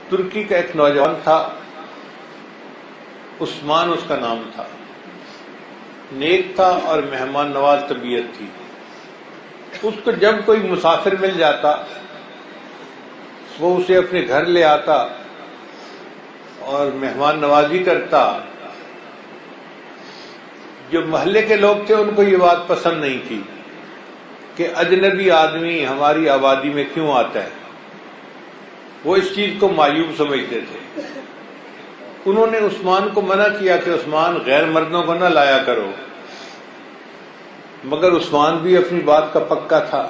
ترکی کا ایک نوجوان تھا، عثمان اس کا نام تھا، نیک تھا اور مہمان نواز طبیعت تھی۔ اس کو جب کوئی مسافر مل جاتا وہ اسے اپنے گھر لے آتا اور مہمان نوازی کرتا۔ جو محلے کے لوگ تھے ان کو یہ بات پسند نہیں تھی کہ اجنبی آدمی ہماری آبادی میں کیوں آتا ہے، وہ اس چیز کو معیوب سمجھتے تھے۔ انہوں نے عثمان کو منع کیا کہ عثمان غیر مردوں کو نہ لایا کرو، مگر عثمان بھی اپنی بات کا پکا تھا۔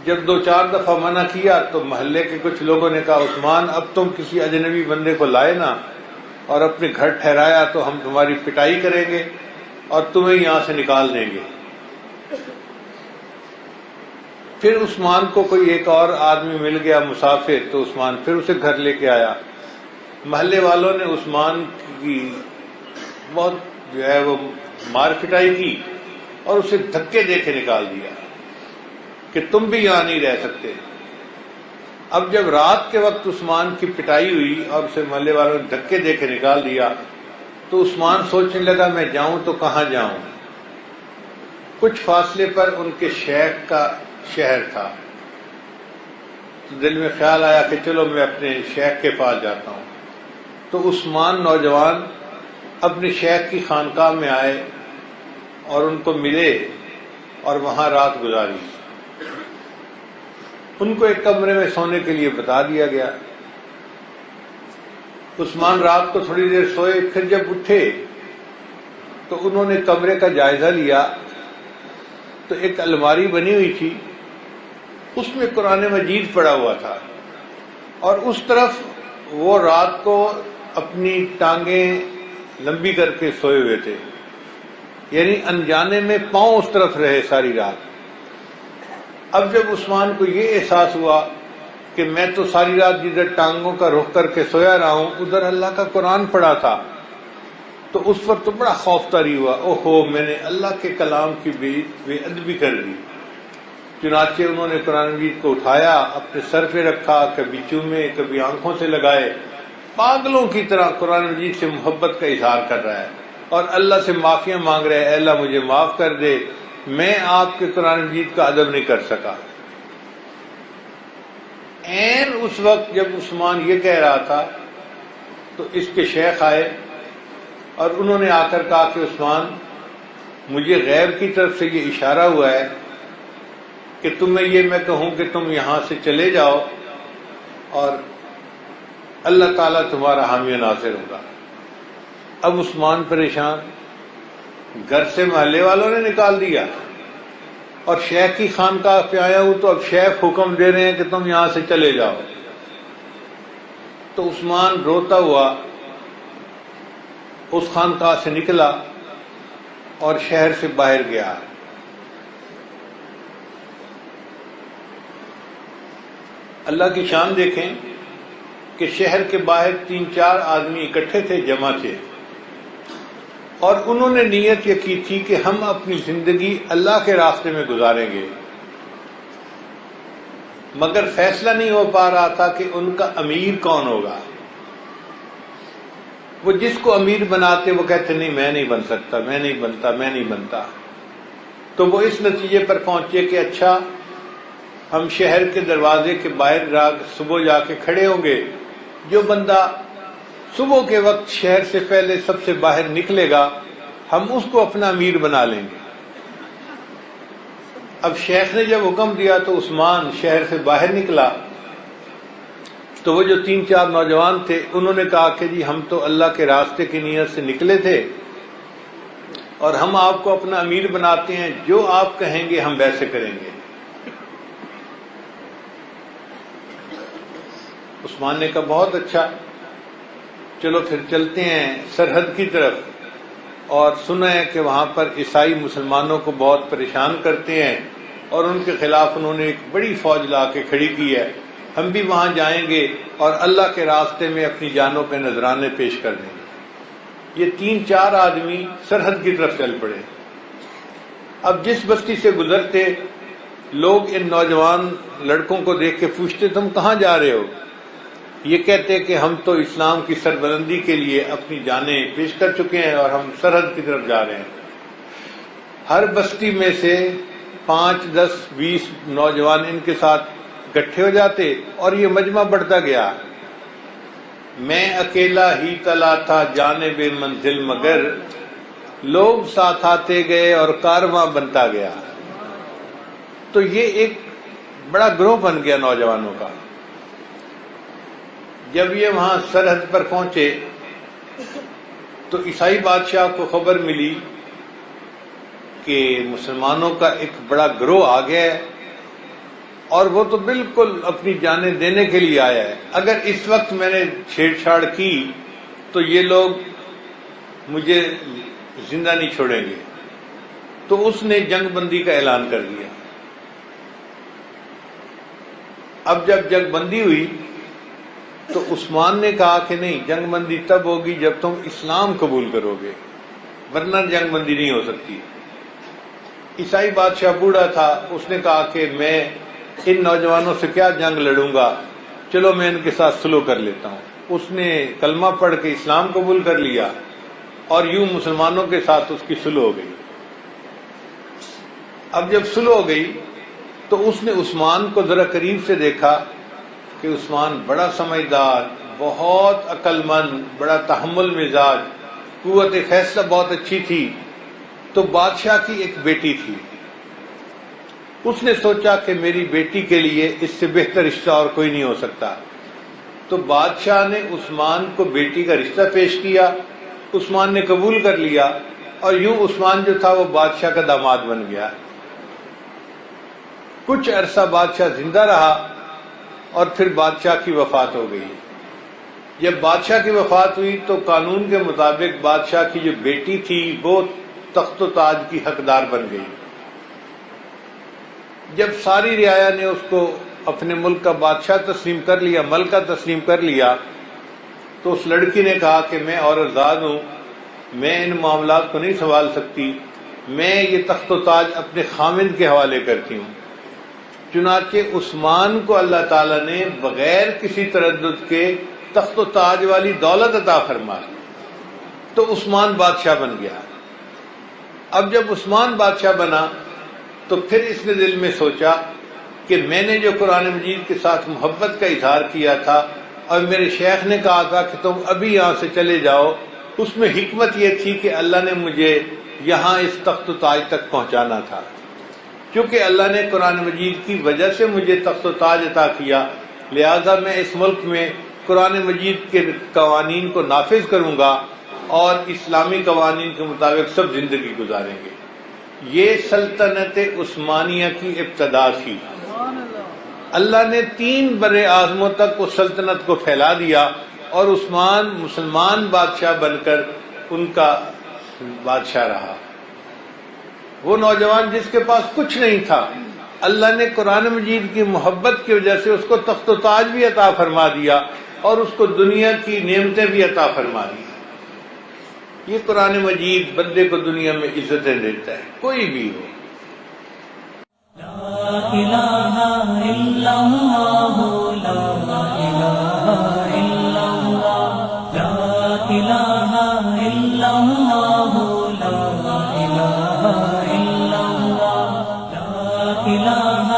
جب 2-4 دفعہ منع کیا تو محلے کے کچھ لوگوں نے کہا عثمان اب تم کسی اجنبی بندے کو لائے نا اور اپنے گھر ٹھہرایا تو ہم تمہاری پٹائی کریں گے اور تمہیں یہاں سے نکال دیں گے۔ پھر عثمان کو کوئی ایک اور آدمی مل گیا مسافر، تو عثمان پھر اسے گھر لے کے آیا۔ محلے والوں نے عثمان کی بہت جو ہے وہ مار پٹائی کی اور اسے دھکے دے کے نکال دیا کہ تم بھی یہاں نہیں رہ سکتے۔ اب جب رات کے وقت عثمان کی پٹائی ہوئی اور اسے محلے والوں نے دھکے دے کے نکال دیا تو عثمان سوچنے لگا میں جاؤں تو کہاں جاؤں۔ کچھ فاصلے پر ان کے شیخ کا شہر تھا، تو دل میں خیال آیا کہ چلو میں اپنے شیخ کے پاس جاتا ہوں۔ تو عثمان نوجوان اپنے شیخ کی خانقاہ میں آئے اور ان کو ملے اور وہاں رات گزاری۔ ان کو ایک کمرے میں سونے کے لیے بتا دیا گیا۔ عثمان رات کو تھوڑی دیر سوئے، پھر جب اٹھے تو انہوں نے کمرے کا جائزہ لیا تو ایک الماری بنی ہوئی تھی، اس میں قرآن مجید پڑا ہوا تھا اور اس طرف وہ رات کو اپنی ٹانگیں لمبی کر کے سوئے ہوئے تھے، یعنی انجانے میں پاؤں اس طرف رہے ساری رات۔ اب جب عثمان کو یہ احساس ہوا کہ میں تو ساری رات جدھر ٹانگوں کا رخ کر کے سویا رہا ہوں ادھر اللہ کا قرآن پڑھا تھا، تو اس وقت تو بڑا خوف طاری ہوا، اوہو میں نے اللہ کے کلام کی بے ادبی کر دی۔ چنانچہ انہوں نے قرآن مجید کو اٹھایا، اپنے سر پہ رکھا، کبھی چومے کبھی آنکھوں سے لگائے، پاگلوں کی طرح قرآن مجید سے محبت کا اظہار کر رہا ہے اور اللہ سے معافیاں مانگ رہے ہیں، اے اللہ مجھے معاف کر دے، میں آپ کے قرآن مجید کا ادب نہیں کر سکا۔ عین اس وقت جب عثمان یہ کہہ رہا تھا تو اس کے شیخ آئے اور انہوں نے آ کر کہا کہ عثمان مجھے غیب کی طرف سے یہ اشارہ ہوا ہے کہ تمہیں یہ میں کہوں کہ تم یہاں سے چلے جاؤ اور اللہ تعالیٰ تمہارا حامی و ناصر ہوگا۔ اب عثمان پریشان، گھر سے محلے والوں نے نکال دیا اور شیخ کی خانقاہ پہ آیا ہوں تو اب شیخ حکم دے رہے ہیں کہ تم یہاں سے چلے جاؤ۔ تو عثمان روتا ہوا اس خانقاہ سے نکلا اور شہر سے باہر گیا۔ اللہ کی شان دیکھیں کہ شہر کے باہر 3-4 آدمی اکٹھے تھے، جمع تھے، اور انہوں نے نیت یہ کی تھی کہ ہم اپنی زندگی اللہ کے راستے میں گزاریں گے، مگر فیصلہ نہیں ہو پا رہا تھا کہ ان کا امیر کون ہوگا۔ وہ جس کو امیر بناتے وہ کہتے نہیں میں نہیں بن سکتا، میں نہیں بنتا۔ تو وہ اس نتیجے پر پہنچے کہ اچھا ہم شہر کے دروازے کے باہر صبح جا کے کھڑے ہوں گے، جو بندہ صبح کے وقت شہر سے پہلے سب سے باہر نکلے گا ہم اس کو اپنا امیر بنا لیں گے۔ اب شیخ نے جب حکم دیا تو عثمان شہر سے باہر نکلا تو وہ جو 3-4 نوجوان تھے انہوں نے کہا کہ جی ہم تو اللہ کے راستے کی نیت سے نکلے تھے اور ہم آپ کو اپنا امیر بناتے ہیں، جو آپ کہیں گے ہم ویسے کریں گے۔ عثمان نے کہا بہت اچھا، چلو پھر چلتے ہیں سرحد کی طرف، اور سنا ہے کہ وہاں پر عیسائی مسلمانوں کو بہت پریشان کرتے ہیں اور ان کے خلاف انہوں نے ایک بڑی فوج لا کے کھڑی کی ہے، ہم بھی وہاں جائیں گے اور اللہ کے راستے میں اپنی جانوں پہ نذرانے پیش کر دیں گے۔ یہ 3-4 آدمی سرحد کی طرف چل پڑے۔ اب جس بستی سے گزرتے لوگ ان نوجوان لڑکوں کو دیکھ کے پوچھتے تم کہاں جا رہے ہو؟ یہ کہتے کہ ہم تو اسلام کی سربلندی کے لیے اپنی جانیں پیش کر چکے ہیں اور ہم سرحد کی طرف جا رہے ہیں۔ ہر بستی میں سے 5، 10، 20 نوجوان ان کے ساتھ اکٹھے ہو جاتے اور یہ مجمع بڑھتا گیا۔ میں اکیلا ہی تلا تھا جانب منزل مگر، لوگ ساتھ آتے گئے اور کارواں بنتا گیا۔ تو یہ ایک بڑا گروہ بن گیا نوجوانوں کا۔ جب یہ وہاں سرحد پر پہنچے تو عیسائی بادشاہ کو خبر ملی کہ مسلمانوں کا ایک بڑا گروہ آ گیا ہے اور وہ تو بالکل اپنی جانیں دینے کے لیے آیا ہے۔ اگر اس وقت میں نے چھیڑ چھاڑ کی تو یہ لوگ مجھے زندہ نہیں چھوڑیں گے۔ تو اس نے جنگ بندی کا اعلان کر دیا۔ اب جب جنگ بندی ہوئی تو عثمان نے کہا کہ نہیں، جنگ بندی تب ہوگی جب تم اسلام قبول کرو گے، ورنہ جنگ بندی نہیں ہو سکتی۔ عیسائی بادشاہ بوڑھا تھا، اس نے کہا کہ میں ان نوجوانوں سے کیا جنگ لڑوں گا، چلو میں ان کے ساتھ سلو کر لیتا ہوں۔ اس نے کلمہ پڑھ کے اسلام قبول کر لیا اور یوں مسلمانوں کے ساتھ اس کی سلو ہو گئی۔ اب جب سلو ہو گئی تو اس نے عثمان کو ذرا قریب سے دیکھا کہ عثمان بڑا سمجھدار، بہت عقل مند، بڑا تحمل مزاج، قوت فیصلہ بہت اچھی تھی۔ تو بادشاہ کی ایک بیٹی تھی، اس نے سوچا کہ میری بیٹی کے لیے اس سے بہتر رشتہ اور کوئی نہیں ہو سکتا۔ تو بادشاہ نے عثمان کو بیٹی کا رشتہ پیش کیا، عثمان نے قبول کر لیا اور یوں عثمان جو تھا وہ بادشاہ کا داماد بن گیا۔ کچھ عرصہ بادشاہ زندہ رہا اور پھر بادشاہ کی وفات ہو گئی۔ جب بادشاہ کی وفات ہوئی تو قانون کے مطابق بادشاہ کی جو بیٹی تھی وہ تخت و تاج کی حقدار بن گئی۔ جب ساری رعایا نے اس کو اپنے ملک کا بادشاہ تسلیم کر لیا، ملکہ تسلیم کر لیا، تو اس لڑکی نے کہا کہ میں عورتزاد ہوں، میں ان معاملات کو نہیں سنبھال سکتی، میں یہ تخت و تاج اپنے خامند کے حوالے کرتی ہوں۔ چنانچہ عثمان کو اللہ تعالیٰ نے بغیر کسی تردد کے تخت و تاج والی دولت عطا فرمائی، تو عثمان بادشاہ بن گیا۔ اب جب عثمان بادشاہ بنا تو پھر اس نے دل میں سوچا کہ میں نے جو قرآن مجید کے ساتھ محبت کا اظہار کیا تھا اور میرے شیخ نے کہا تھا کہ تم ابھی یہاں سے چلے جاؤ، اس میں حکمت یہ تھی کہ اللہ نے مجھے یہاں اس تخت و تاج تک پہنچانا تھا۔ کیونکہ اللہ نے قرآن مجید کی وجہ سے مجھے تخت و تاج عطا کیا، لہذا میں اس ملک میں قرآن مجید کے قوانین کو نافذ کروں گا اور اسلامی قوانین کے مطابق سب زندگی گزاریں گے۔ یہ سلطنت عثمانیہ کی ابتدا تھی۔ اللہ نے 3 برے اعظموں تک اس سلطنت کو پھیلا دیا اور عثمان مسلمان بادشاہ بن کر ان کا بادشاہ رہا۔ وہ نوجوان جس کے پاس کچھ نہیں تھا، اللہ نے قرآن مجید کی محبت کی وجہ سے اس کو تخت و تاج بھی عطا فرما دیا اور اس کو دنیا کی نعمتیں بھی عطا فرما دی۔ یہ قرآن مجید بندے کو دنیا میں عزتیں دیتا ہے، کوئی بھی ہو۔ لا الہ الا اللہ، لا الہ الا اللہ، لا الہ الا اللہ، لا الہ الا اللہ، لا الہ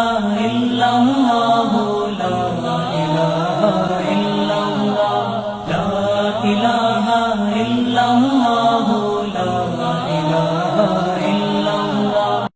الا اللہ، لا الہ الا اللہ، لا الہ الا اللہ، لا